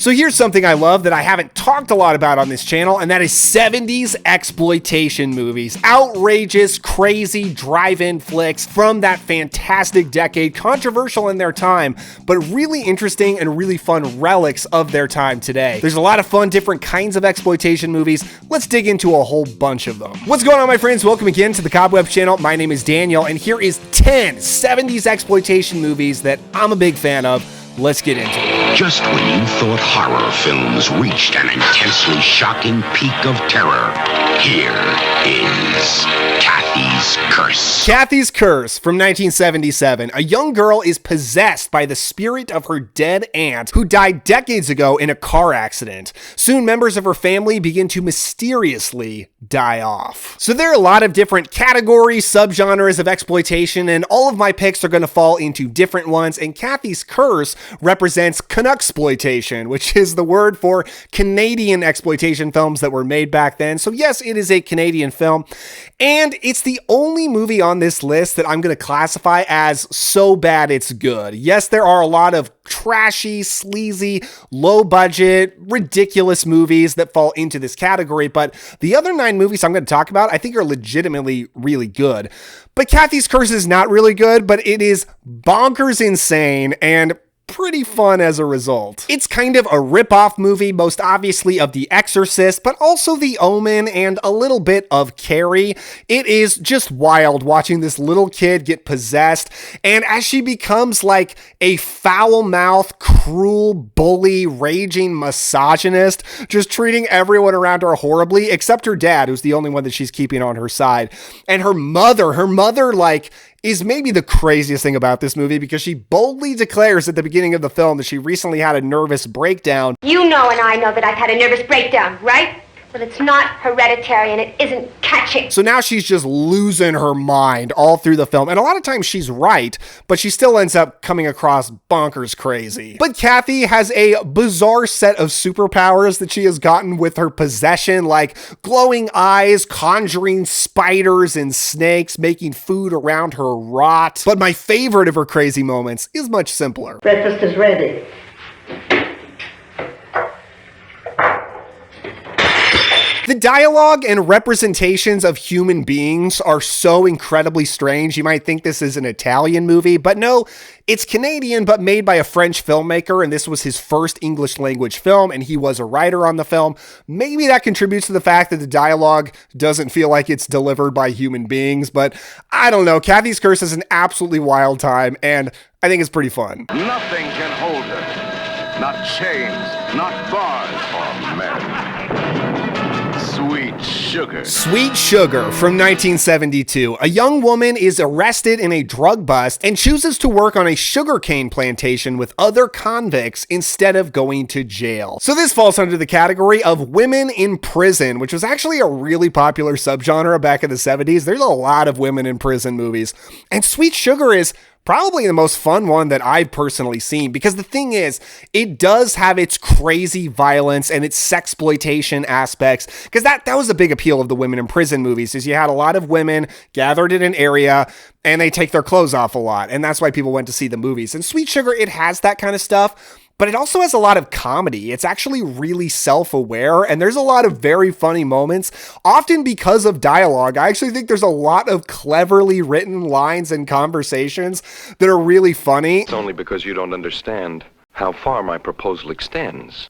So here's something I love that I haven't talked a lot about on this channel, and that is 70s exploitation movies. Outrageous, crazy drive-in flicks from that fantastic decade, controversial in their time, but really interesting and really fun relics of their time today. There's a lot of fun, different kinds of exploitation movies. Let's dig into a whole bunch of them. What's going on, my friends? Welcome again to the Cobweb channel. My name is Daniel, and here is 10 70s exploitation movies that I'm a big fan of. Let's get into it. Just when you thought horror films reached an intensely shocking peak of terror, here is Cathy's Curse. Cathy's Curse from 1977. A young girl is possessed by the spirit of her dead aunt who died decades ago in a car accident. Soon, members of her family begin to mysteriously die off. So there are a lot of different categories, subgenres of exploitation, and all of my picks are going to fall into different ones, and Cathy's Curse represents Canucksploitation, which is the word for Canadian exploitation films that were made back then. So yes, it is a Canadian film, and it's the only movie on this list that I'm going to classify as so bad it's good. Yes, there are a lot of trashy, sleazy, low budget, ridiculous movies that fall into this category, but the other 9 movies I'm going to talk about I think are legitimately really good. But Cathy's Curse is not really good, but it is bonkers insane and pretty fun as a result. It's kind of a rip-off movie, most obviously of The Exorcist, but also The Omen and a little bit of Carrie. It is just wild watching this little kid get possessed, and as she becomes like a foul-mouthed, cruel, bully, raging misogynist, just treating everyone around her horribly, except her dad, who's the only one that she's keeping on her side. And her mother, like, is maybe the craziest thing about this movie, because she boldly declares at the beginning of the film that she recently had a nervous breakdown. You know and I know that I've had a nervous breakdown, right? Well, it's not hereditary and it isn't catching. So now she's just losing her mind all through the film. And a lot of times she's right, but she still ends up coming across bonkers crazy. But Cathy has a bizarre set of superpowers that she has gotten with her possession, like glowing eyes, conjuring spiders and snakes, making food around her rot. But my favorite of her crazy moments is much simpler. Breakfast is ready. The dialogue and representations of human beings are so incredibly strange. You might think this is an Italian movie, but no, it's Canadian, but made by a French filmmaker, and this was his first English language film, and he was a writer on the film. Maybe that contributes to the fact that the dialogue doesn't feel like it's delivered by human beings, but I don't know. Cathy's Curse is an absolutely wild time, and I think it's pretty fun. Nothing can hold her. Not chains, not bars or men. Sweet Sugar. Sweet Sugar from 1972. A young woman is arrested in a drug bust and chooses to work on a sugarcane plantation with other convicts instead of going to jail. So this falls under the category of women in prison, which was actually a really popular subgenre back in the 70s. There's a lot of women in prison movies. And Sweet Sugar is probably the most fun one that I've personally seen, because the thing is, it does have its crazy violence and its sexploitation aspects, because that was a big appeal of the women in prison movies, is you had a lot of women gathered in an area and they take their clothes off a lot, and that's why people went to see the movies. And Sweet Sugar, it has that kind of stuff, but it also has a lot of comedy. It's actually really self-aware, and there's a lot of very funny moments, often because of dialogue. I actually think there's a lot of cleverly written lines and conversations that are really funny. It's only because you don't understand how far my proposal extends.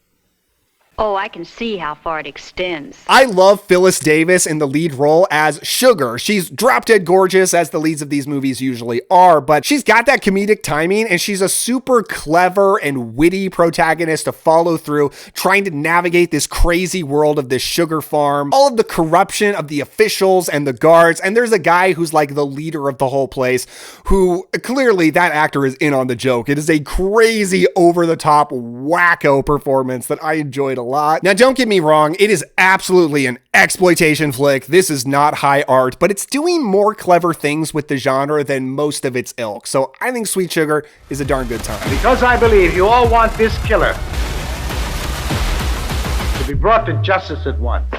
Oh, I can see how far it extends. I love Phyllis Davis in the lead role as Sugar. She's drop-dead gorgeous, as the leads of these movies usually are, but she's got that comedic timing, and she's a super clever and witty protagonist to follow through, trying to navigate this crazy world of this sugar farm, all of the corruption of the officials and the guards, and there's a guy who's like the leader of the whole place, who clearly that actor is in on the joke. It is a crazy, over-the-top, wacko performance that I enjoyed a lot. Now, don't get me wrong, it is absolutely an exploitation flick. This is not high art, but it's doing more clever things with the genre than most of its ilk. So I think Sweet Sugar is a darn good time. Because I believe you all want this killer to be brought to justice at once.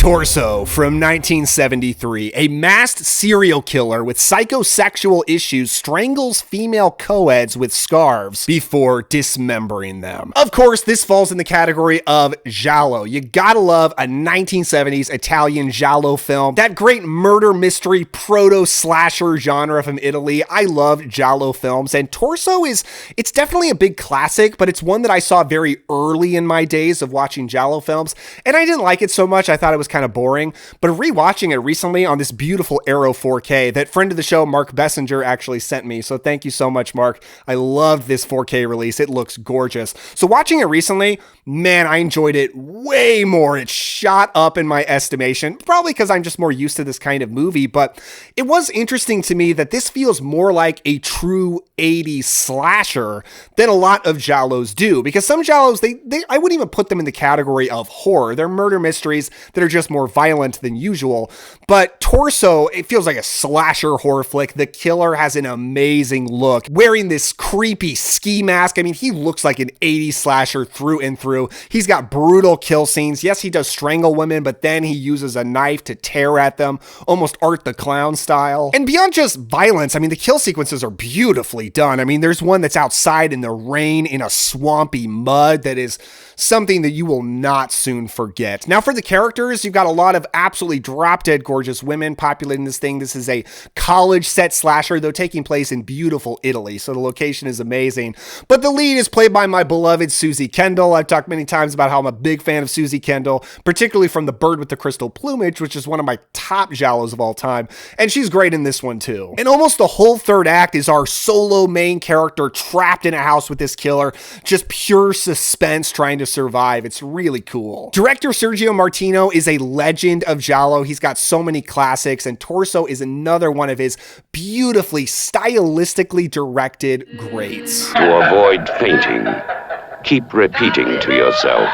Torso from 1973. A masked serial killer with psychosexual issues strangles female co-eds with scarves before dismembering them. Of course, this falls in the category of giallo. You gotta love a 1970s Italian giallo film. That great murder mystery proto-slasher genre from Italy. I love giallo films, and Torso it's definitely a big classic, but it's one that I saw very early in my days of watching giallo films, and I didn't like it so much. I thought it was kind of boring, but rewatching it recently on this beautiful Arrow 4K that friend of the show, Mark Bessinger, actually sent me. So thank you so much, Mark. I loved this 4K release. It looks gorgeous. So watching it recently, man, I enjoyed it way more. It shot up in my estimation, probably because I'm just more used to this kind of movie, but it was interesting to me that this feels more like a true 80s slasher than a lot of giallos do, because some giallos, I wouldn't even put them in the category of horror. They're murder mysteries that are just more violent than usual. But Torso, it feels like a slasher horror flick. The killer has an amazing look, wearing this creepy ski mask. I mean, he looks like an 80s slasher through and through. He's got brutal kill scenes. Yes, he does strangle women, but then he uses a knife to tear at them, almost Art the Clown style. And beyond just violence, I mean, the kill sequences are beautifully done. I mean, there's one that's outside in the rain in a swampy mud that is something that you will not soon forget. Now, for the characters, you've got a lot of absolutely drop-dead gorgeous women populating this thing. This is a college set slasher, though taking place in beautiful Italy, so the location is amazing. But the lead is played by my beloved Susie Kendall. I've talked many times about how I'm a big fan of Susie Kendall, particularly from The Bird with the Crystal Plumage, which is one of my top giallos of all time, and she's great in this one too. And almost the whole third act is our solo main character trapped in a house with this killer, just pure suspense trying to survive. It's really cool. Director Sergio Martino is a legend of giallo. He's got so many classics, and Torso is another one of his beautifully stylistically directed greats. To avoid fainting, keep repeating to yourself,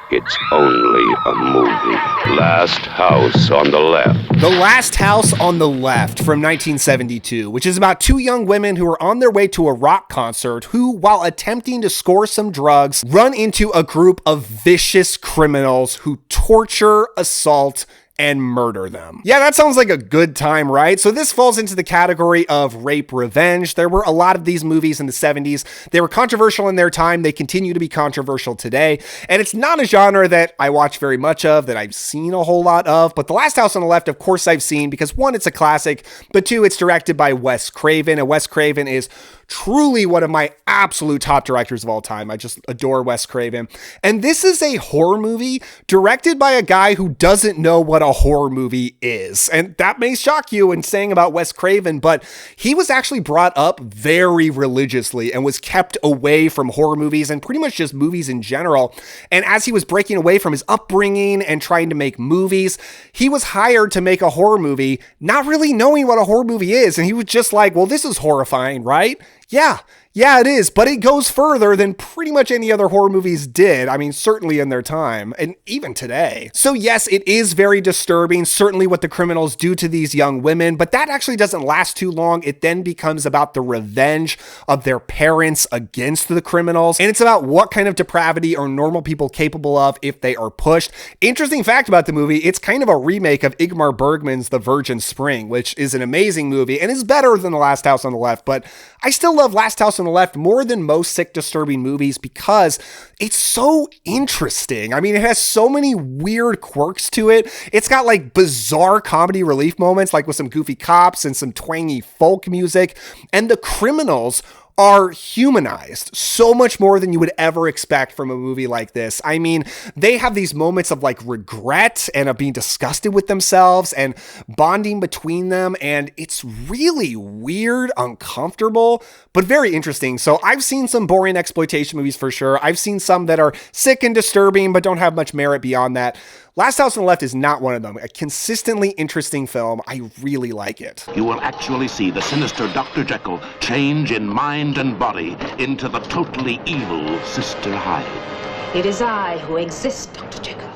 it's only a movie. Last House on the Left. The Last House on the Left from 1972, which is about two young women who are on their way to a rock concert who, while attempting to score some drugs, run into a group of vicious criminals who torture, assault, and murder them. Yeah, that sounds like a good time, right? So this falls into the category of rape revenge. There were a lot of these movies in the 70s. They were controversial in their time. They continue to be controversial today. And it's not a genre that I watch very much of, that I've seen a whole lot of. But The Last House on the Left, of course, I've seen, because one, it's a classic, but two, it's directed by Wes Craven. And Wes Craven is truly one of my absolute top directors of all time. I just adore Wes Craven. And this is a horror movie directed by a guy who doesn't know what a horror movie is. And that may shock you in saying about Wes Craven, but he was actually brought up very religiously and was kept away from horror movies and pretty much just movies in general. And as he was breaking away from his upbringing and trying to make movies, he was hired to make a horror movie, not really knowing what a horror movie is. And he was just like, well, this is horrifying, right? Yeah, it is, but it goes further than pretty much any other horror movies did. I mean, certainly in their time, and even today. So yes, it is very disturbing, certainly what the criminals do to these young women, but that actually doesn't last too long. It then becomes about the revenge of their parents against the criminals, and it's about what kind of depravity are normal people capable of if they are pushed. Interesting fact about the movie, it's kind of a remake of Ingmar Bergman's The Virgin Spring, which is an amazing movie and is better than The Last House on the Left, but I still love Last House on the Left more than most sick, disturbing movies because it's so interesting. I mean, it has so many weird quirks to it. It's got like bizarre comedy relief moments, like with some goofy cops and some twangy folk music. And the criminals are humanized so much more than you would ever expect from a movie like this. I mean, they have these moments of like regret and of being disgusted with themselves and bonding between them. And it's really weird, uncomfortable, but very interesting. So I've seen some boring exploitation movies for sure. I've seen some that are sick and disturbing, but don't have much merit beyond that. Last House on the Left is not one of them. A consistently interesting film. I really like it. You will actually see the sinister Dr. Jekyll change in mind and body into the totally evil Sister Hyde. It is I who exist, Dr. Jekyll,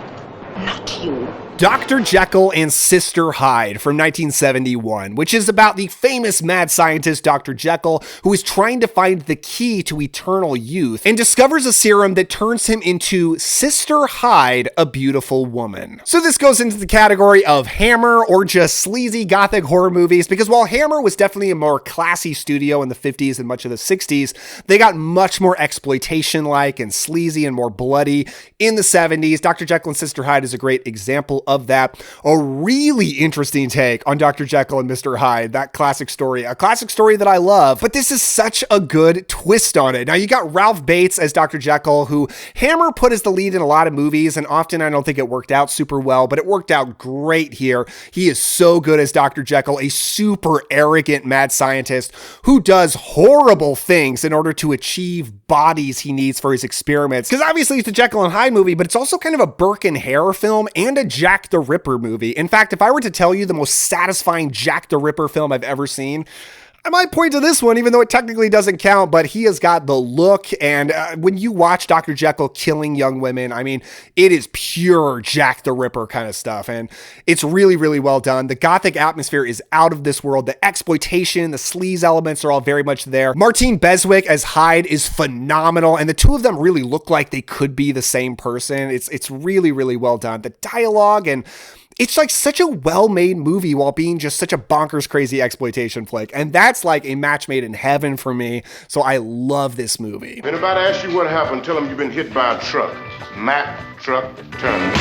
not you. Dr. Jekyll and Sister Hyde from 1971, which is about the famous mad scientist Dr. Jekyll, who is trying to find the key to eternal youth and discovers a serum that turns him into Sister Hyde, a beautiful woman. So this goes into the category of Hammer or just sleazy gothic horror movies, because while Hammer was definitely a more classy studio in the 50s and much of the 60s, they got much more exploitation-like and sleazy and more bloody in the 70s. Dr. Jekyll and Sister Hyde is a great example of that. A really interesting take on Dr. Jekyll and Mr. Hyde, that classic story, a classic story that I love, but this is such a good twist on it. Now you got Ralph Bates as Dr. Jekyll, who Hammer put as the lead in a lot of movies, and often I don't think it worked out super well, but it worked out great here. He is so good as Dr. Jekyll, a super arrogant mad scientist who does horrible things in order to achieve bodies he needs for his experiments. Because obviously it's a Jekyll and Hyde movie, but it's also kind of a Burke and Hare film and a Jack the Ripper movie. In fact, if I were to tell you the most satisfying Jack the Ripper film I've ever seen, I might point to this one, even though it technically doesn't count, but he has got the look. And when you watch Dr. Jekyll killing young women, I mean, it is pure Jack the Ripper kind of stuff. And it's really, really well done. The gothic atmosphere is out of this world. The exploitation, the sleaze elements are all very much there. Martine Beswick as Hyde is phenomenal. And the two of them really look like they could be the same person. It's really, really well done. The dialogue, and it's like such a well-made movie while being just such a bonkers crazy exploitation flick. And that's like a match made in heaven for me. So I love this movie. If anybody asks you what happened, tell them you've been hit by a truck. Matt Truck Turner.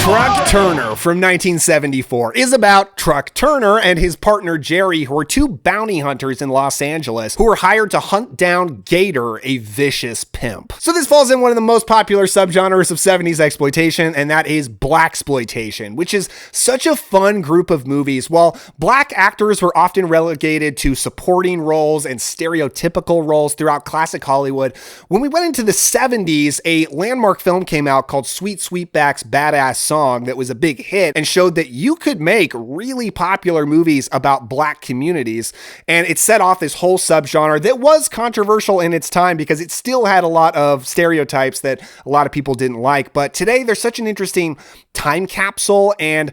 Truck Turner from 1974 is about Truck Turner and his partner Jerry, who are two bounty hunters in Los Angeles who are hired to hunt down Gator, a vicious pimp. So this falls in one of the most popular subgenres of 70s exploitation, and that is blaxploitation, which is such a fun group of movies. While black actors were often relegated to supporting roles and stereotypical roles throughout classic Hollywood, when we went into the 70s, a landmark film came out called Sweet Sweetback's Badass Song that was a big hit and showed that you could make really popular movies about black communities. And it set off this whole subgenre that was controversial in its time because it still had a lot of stereotypes that a lot of people didn't like. But today there's such an interesting time capsule and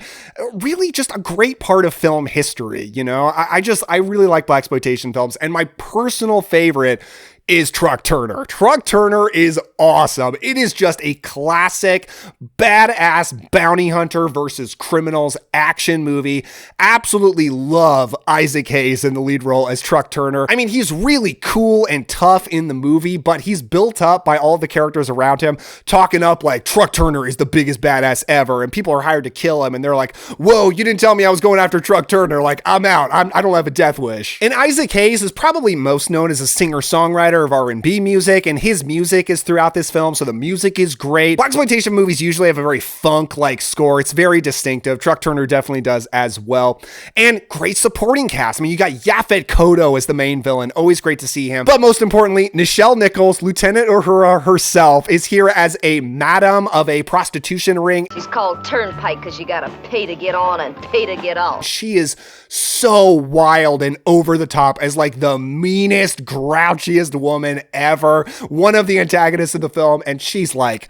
really just a great part of film history. You know, I really like blaxploitation films, and my personal favorite is Truck Turner. Truck Turner is awesome. It is just a classic badass bounty hunter versus criminals action movie. Absolutely love Isaac Hayes in the lead role as Truck Turner. I mean, he's really cool and tough in the movie, but he's built up by all the characters around him, talking up like Truck Turner is the biggest badass ever, and people are hired to kill him, and they're like, whoa, you didn't tell me I was going after Truck Turner. Like, I'm out. I don't have a death wish. And Isaac Hayes is probably most known as a singer-songwriter of R&B music, and his music is throughout this film, so the music is great. Blaxploitation movies usually have a very funk-like score. It's very distinctive. Truck Turner definitely does as well. And great supporting cast. I mean, you got Yaphet Kotto as the main villain. Always great to see him. But most importantly, Nichelle Nichols, Lieutenant Uhura herself, is here as a madam of a prostitution ring. She's called Turnpike because you gotta pay to get on and pay to get off. She is so wild and over the top as like the meanest, grouchiest woman ever. One of the antagonists of the film, and she's like,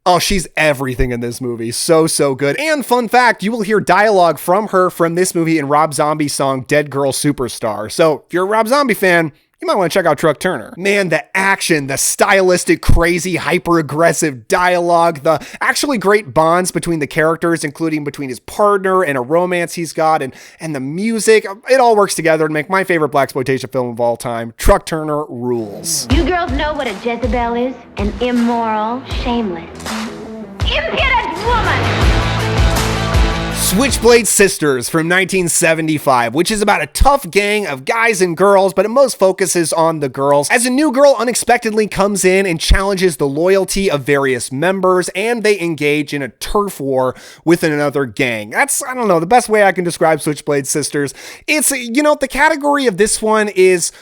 oh, she's everything in this movie. So good. And fun fact, you will hear dialogue from her from this movie in Rob Zombie's song Dead Girl Superstar. So if you're a Rob Zombie fan, you might want to check out Truck Turner. Man, the action, the stylistic, crazy, hyper-aggressive dialogue, the actually great bonds between the characters, including between his partner and a romance he's got, and the music, it all works together to make my favorite blaxploitation film of all time. Truck Turner rules. You girls know what a Jezebel is? An immoral, shameless, impudent woman! Switchblade Sisters from 1975, which is about a tough gang of guys and girls, but it most focuses on the girls, as a new girl unexpectedly comes in and challenges the loyalty of various members, and they engage in a turf war with another gang. That's, I don't know, the best way I can describe Switchblade Sisters. It's, you know, the category of this one is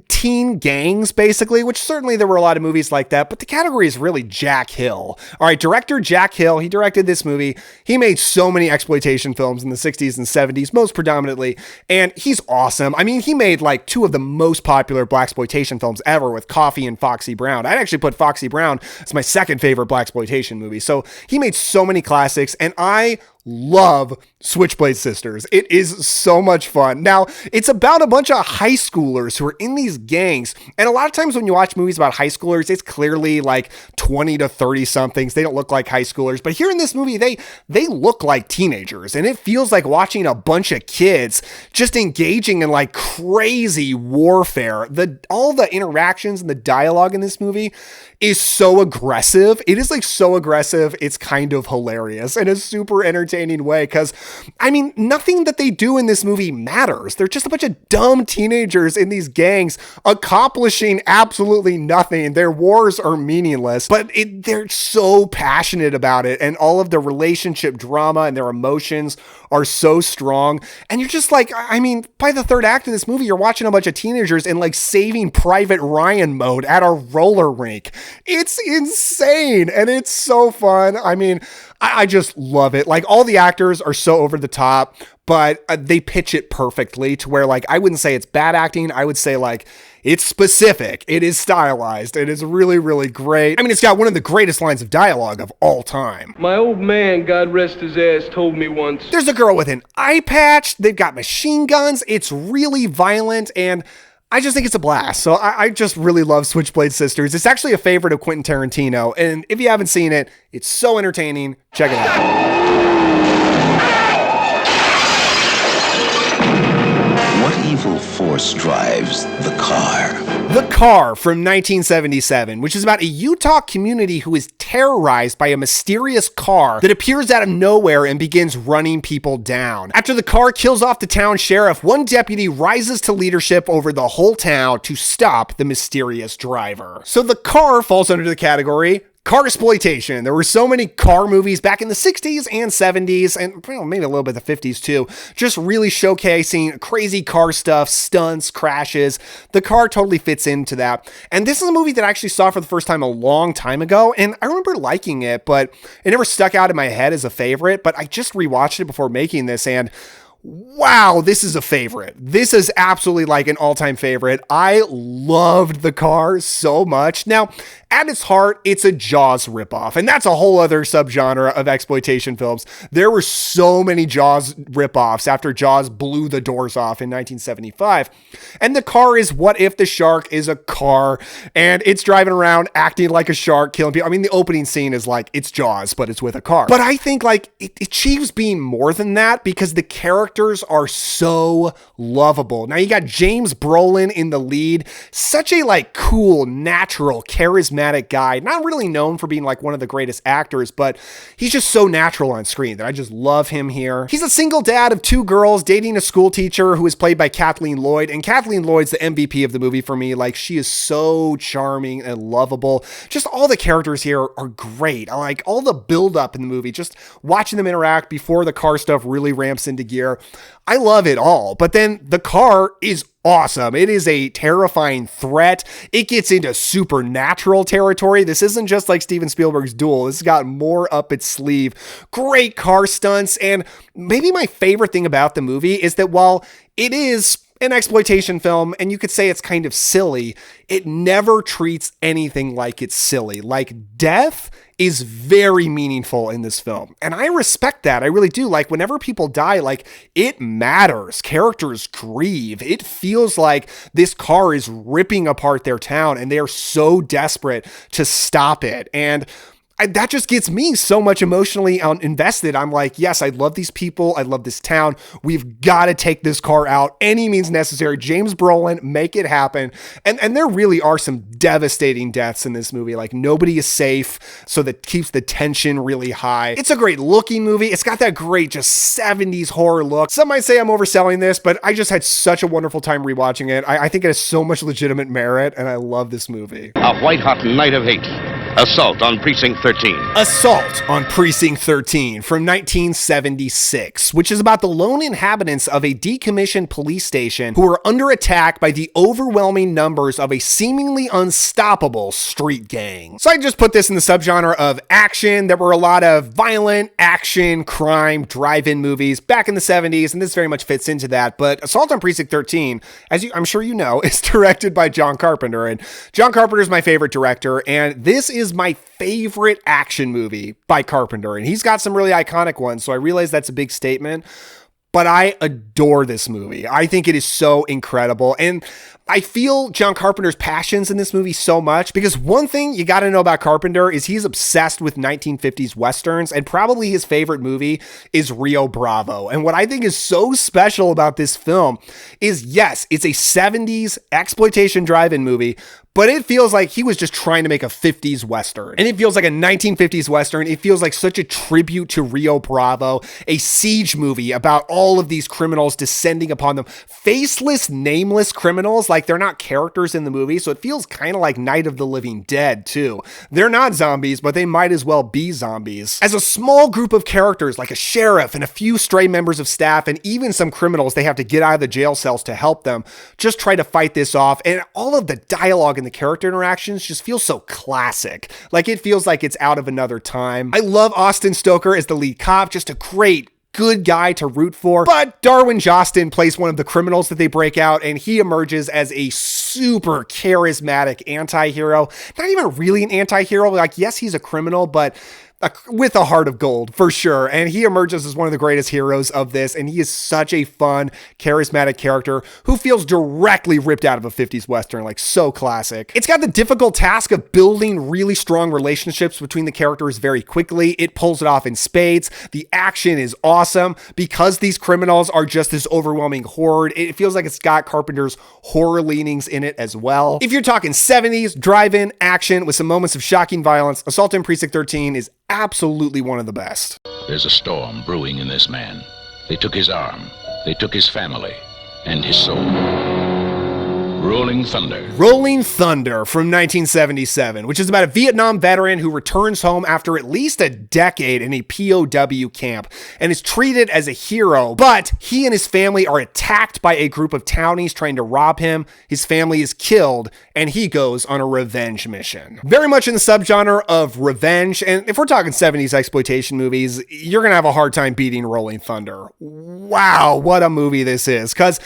teen gangs, basically, which certainly there were a lot of movies like that, but the category is really Jack Hill. All right, director Jack Hill, he directed this movie. He made so many exploitation films in the 60s and 70s, most predominantly, and he's awesome. I mean, he made like two of the most popular blaxploitation films ever with Coffee and Foxy Brown. I'd actually put Foxy Brown as my second favorite blaxploitation movie. So he made so many classics, and I love Switchblade Sisters. It is so much fun. Now, it's about a bunch of high schoolers who are in these gangs. And a lot of times when you watch movies about high schoolers, it's clearly like 20 to 30 somethings. They don't look like high schoolers. But here in this movie, they look like teenagers. And it feels like watching a bunch of kids just engaging in like crazy warfare. All the interactions and the dialogue in this movie is so aggressive. It is like so aggressive. It's kind of hilarious in a super entertaining way. Cause I mean, nothing that they do in this movie matters. They're just a bunch of dumb teenagers in these gangs accomplishing absolutely nothing. Their wars are meaningless, but they're so passionate about it. And all of the relationship drama and their emotions are so strong. And you're just like, I mean, by the third act of this movie, you're watching a bunch of teenagers in like Saving Private Ryan mode at a roller rink. It's insane. And it's so fun. I mean, I just love it. Like, all the actors are so over the top, but they pitch it perfectly to where, like, I wouldn't say it's bad acting. I would say, like, it's specific. It is stylized. It is really, really great. I mean, it's got one of the greatest lines of dialogue of all time. My old man, God rest his ass, told me once. There's a girl with an eye patch. They've got machine guns. It's really violent, and I just think it's a blast. So I just really love Switchblade Sisters. It's actually a favorite of Quentin Tarantino. And if you haven't seen it, it's so entertaining. Check it out. What evil force drives the car? The Car from 1977, which is about a Utah community who is terrorized by a mysterious car that appears out of nowhere and begins running people down. After the car kills off the town sheriff, one deputy rises to leadership over the whole town to stop the mysterious driver. So The Car falls under the category car exploitation. There were so many car movies back in the 60s and 70s, and maybe a little bit the 50s too, just really showcasing crazy car stuff, stunts, crashes. The Car totally fits into that. And this is a movie that I actually saw for the first time a long time ago, and I remember liking it, but it never stuck out in my head as a favorite. But I just rewatched it before making this, and wow, this is a favorite. This is absolutely like an all-time favorite. I loved The Car so much. Now, at its heart, it's a Jaws ripoff, and that's a whole other subgenre of exploitation films. There were so many Jaws ripoffs after Jaws blew the doors off in 1975. And The Car is what if the shark is a car, and it's driving around acting like a shark, killing people. I mean, the opening scene is like, it's Jaws, but it's with a car. But I think like it achieves being more than that because the characters are so lovable. Now you got James Brolin in the lead, such a like cool, natural, charismatic guy, not really known for being like one of the greatest actors, but he's just so natural on screen that I just love him here. He's a single dad of two girls dating a school teacher who is played by Kathleen Lloyd, and Kathleen Lloyd's the MVP of the movie for me. Like, she is so charming and lovable. Just all the characters here are great. I like all the build up in the movie, just watching them interact before the car stuff really ramps into gear. I love it all. But then The Car is awesome. It is a terrifying threat. It gets into supernatural territory. This isn't just like Steven Spielberg's Duel. This has got more up its sleeve. Great car stunts. And maybe my favorite thing about the movie is that while it is an exploitation film, and you could say it's kind of silly, it never treats anything like it's silly. Like, death is very meaningful in this film. And I respect that. I really do. Like, whenever people die, like, it matters. Characters grieve. It feels like this car is ripping apart their town, and they are so desperate to stop it. And that just gets me so much emotionally invested. I'm like, yes, I love these people. I love this town. We've got to take this car out any means necessary. James Brolin, make it happen. And there really are some devastating deaths in this movie. Like, nobody is safe, so that keeps the tension really high. It's a great looking movie. It's got that great just 70s horror look. Some might say I'm overselling this, but I just had such a wonderful time rewatching it. I think it has so much legitimate merit, and I love this movie. A white-hot night of hate. Assault on Precinct 13. Assault on Precinct 13 from 1976, which is about the lone inhabitants of a decommissioned police station who are under attack by the overwhelming numbers of a seemingly unstoppable street gang. So I just put this in the subgenre of action. There were a lot of violent action, crime, drive-in movies back in the 70s, and this very much fits into that. But Assault on Precinct 13, I'm sure you know, is directed by John Carpenter, and John Carpenter is my favorite director, and this is my favorite action movie by Carpenter, and he's got some really iconic ones, so I realize that's a big statement, but I adore this movie. I think it is so incredible, and I feel John Carpenter's passions in this movie so much because one thing you got to know about Carpenter is he's obsessed with 1950s Westerns, and probably his favorite movie is Rio Bravo. And what I think is so special about this film is, yes, it's a 70s exploitation drive-in movie, but it feels like he was just trying to make a 50s Western. And it feels like a 1950s Western. It feels like such a tribute to Rio Bravo, a siege movie about all of these criminals descending upon them. Faceless, nameless criminals, like they're not characters in the movie. So it feels kind of like Night of the Living Dead too. They're not zombies, but they might as well be zombies. As a small group of characters, like a sheriff and a few stray members of staff, and even some criminals they have to get out of the jail cells to help them, just try to fight this off. And all of the dialogue and the character interactions just feel so classic. Like it feels like it's out of another time. I love Austin Stoker as the lead cop, just a great good guy to root for. But Darwin Jostin plays one of the criminals that they break out, and he emerges as a super charismatic anti-hero. Not even really an anti-hero. Like, yes, he's a criminal, but with a heart of gold for sure. And he emerges as one of the greatest heroes of this. And he is such a fun, charismatic character who feels directly ripped out of a 50s Western, like so classic. It's got the difficult task of building really strong relationships between the characters very quickly. It pulls it off in spades. The action is awesome because these criminals are just this overwhelming horde. It feels like it's got Carpenter's horror leanings in it as well. If you're talking 70s drive-in action with some moments of shocking violence, Assault on Precinct 13 is absolutely one of the best. There's a storm brewing in this man. They took his arm, they took his family, and his soul. Rolling Thunder. Rolling Thunder from 1977, which is about a Vietnam veteran who returns home after at least a decade in a POW camp and is treated as a hero, but he and his family are attacked by a group of townies trying to rob him. His family is killed, and he goes on a revenge mission. Very much in the subgenre of revenge, and if we're talking 70s exploitation movies, you're gonna have a hard time beating Rolling Thunder. Wow, what a movie this is, because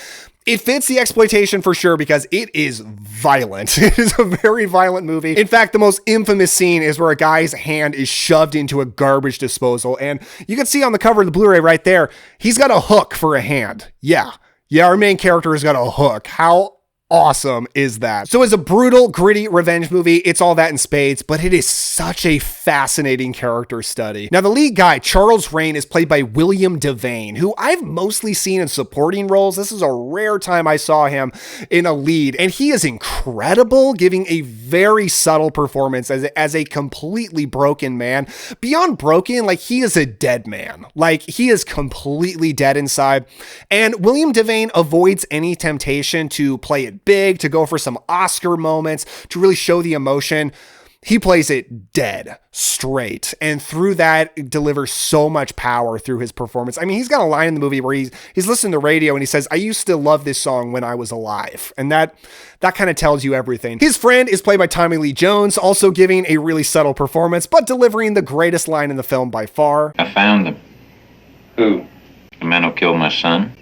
it fits the exploitation for sure because it is violent. It is a very violent movie. In fact, the most infamous scene is where a guy's hand is shoved into a garbage disposal. And you can see on the cover of the Blu-ray right there, he's got a hook for a hand. Yeah, our main character has got a hook. How awesome is that? So as a brutal, gritty revenge movie, it's all that in spades, but it is such a fascinating character study. Now, the lead guy, Charles Rain, is played by William Devane, who I've mostly seen in supporting roles. This is a rare time I saw him in a lead, and he is incredible, giving a very subtle performance as a completely broken man. Beyond broken, like he is a dead man. Like he is completely dead inside. And William Devane avoids any temptation to play it big, to go for some Oscar moments, to really show the emotion. He plays it dead straight, and through that delivers so much power through his performance. I mean, he's got a line in the movie where he's listening to radio and he says, "I used to love this song when I was alive." And that kind of tells you everything. His friend is played by Tommy Lee Jones, also giving a really subtle performance, but delivering the greatest line in the film by far. "I found them." "Who?" "The man who killed my son."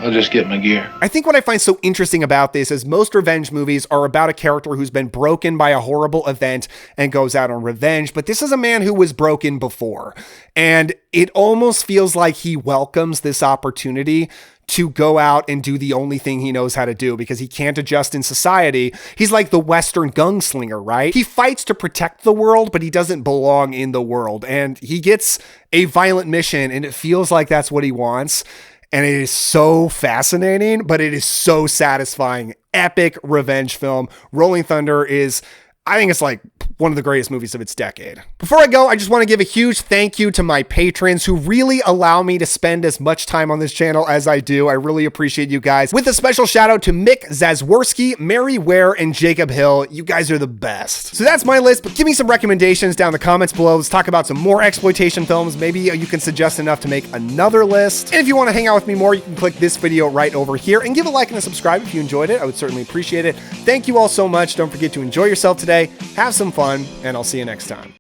"I'll just get my gear." I think what I find so interesting about this is most revenge movies are about a character who's been broken by a horrible event and goes out on revenge, but this is a man who was broken before. And it almost feels like he welcomes this opportunity to go out and do the only thing he knows how to do because he can't adjust in society. He's like the Western gunslinger, right? He fights to protect the world, but he doesn't belong in the world. And he gets a violent mission, and it feels like that's what he wants. And it is so fascinating, but it is so satisfying. Epic revenge film. Rolling Thunder is, I think it's like one of the greatest movies of its decade. Before I go, I just want to give a huge thank you to my patrons who really allow me to spend as much time on this channel as I do. I really appreciate you guys. With a special shout out to Mick Zazworski, Mary Ware, and Jacob Hill. You guys are the best. So that's my list, but give me some recommendations down in the comments below. Let's talk about some more exploitation films. Maybe you can suggest enough to make another list. And if you want to hang out with me more, you can click this video right over here and give a like and a subscribe if you enjoyed it. I would certainly appreciate it. Thank you all so much. Don't forget to enjoy yourself today, have some fun, and I'll see you next time.